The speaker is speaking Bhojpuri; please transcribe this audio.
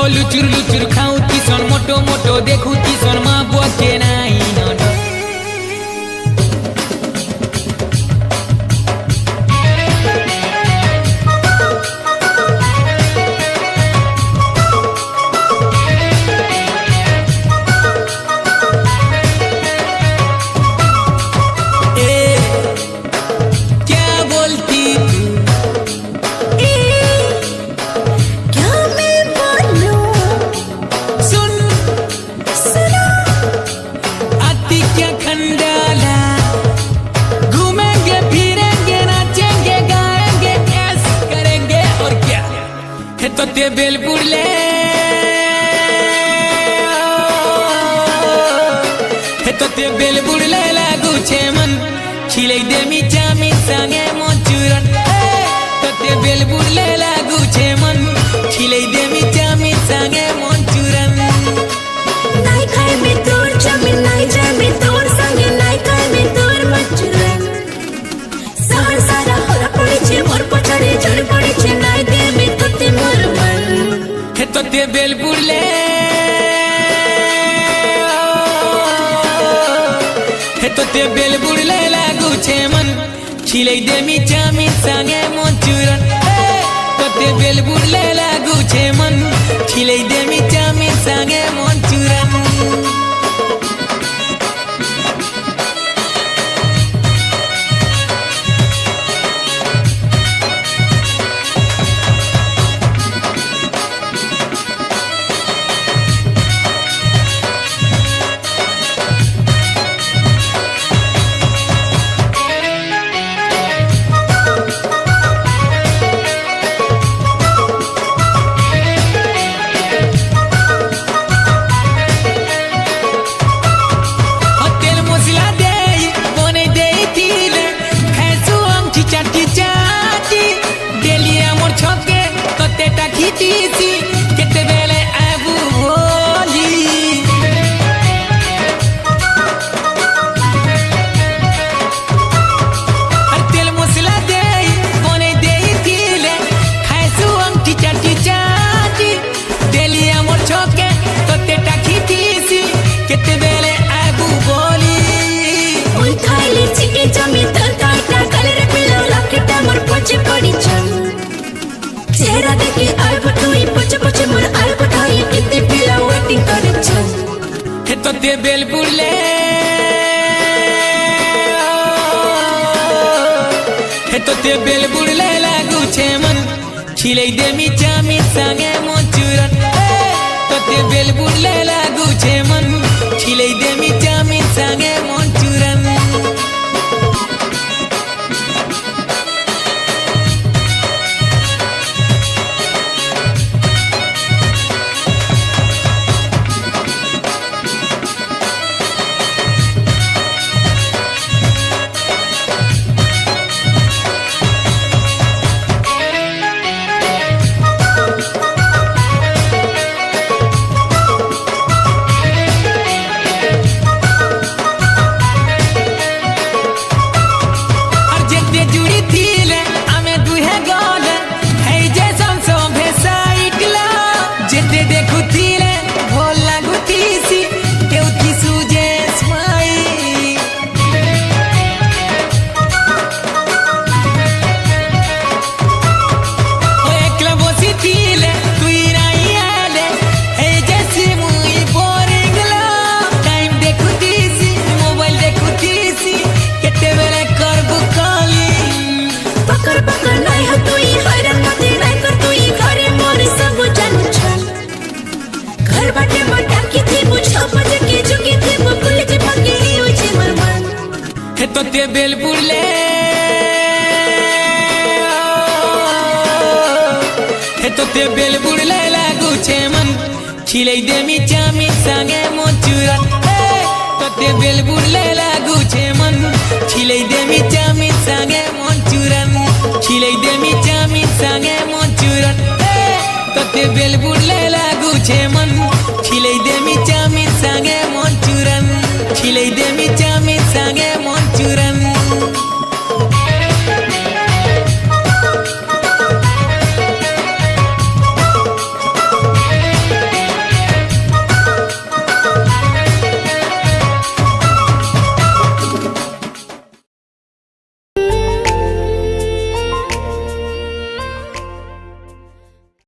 ओ लुचुर लुचुर खाऊ किसन मोटो मोटो देखू किसन माँ बुआ के नाई न तो ते बेलपुर ले तो ते बेलपुर ले लागू छे मन खिले दे मी चामी संगे मोचुरन तो ते बेलपुर ले लागू छे मन खिले दे मी चामी संगे मोचुरन नाई खाए में तोर चामी नाई जाए में तोर संगे नाई खाए में तोर मोचुरन सार सारा होला पड़े छे मोर पछाड़े जड़ पड़े छे नाई दे में तोते मोर मन तो ते बेलपुर ले तो ते बेलपुर ले लागू छे मन खिले दे मी चामी संगे मोचुरन तो ते बेलपुर ले लागू छे मन खिले दे मी चामी संगे मोचुरन चेहरा देखे आए बटोई पचे पचे मोर आए बटाई कितने पिला वेटिंग करे छन तो ते बेलपुर ले तो ते बेलपुर ले लागू छे मन खिले दे मी चामी संगे मोचुरन तो ते बेलपुर ले लागू छे मन खिले दे मी चामी संगे मोचुरन तो ते बेलपुर ले तो ते बेलपुर ले लागू छे मन खिले दे मी चामी संगे मोचुरन तो ते बेलपुर ले लागू छे मन खिले दे मी चामी संगे मोचुरन खिले दे मी चामी संगे मोचुरन तो ते बेलपुर ले लागू छे मन खिले